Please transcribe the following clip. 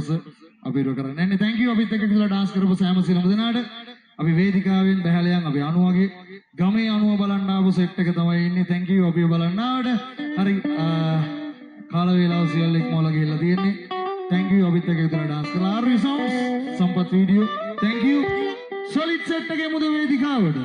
කොටස අපි ඉවර කරන්න යන්නේ. thank you අපිත් එක්ක කියලා dance කරපු සෑම සියලුම දෙනාට. අපි වේදිකාවෙන් බැහැලා යන් අපි අනුවගේ ගමේ අනුව බලන්න ආපු සෙට් එක තමයි ඉන්නේ. thank you අපි බලන්න ආවට. හරි කාල වේලාව සියල්ල ඉක්මවලා ගිහිල්ලා තියෙන්නේ. thank you අපිත් එක්ක කියලා dance කරලා RV Sounds සම්පත් video thank you solid set එකේ මුද වේදිකාවට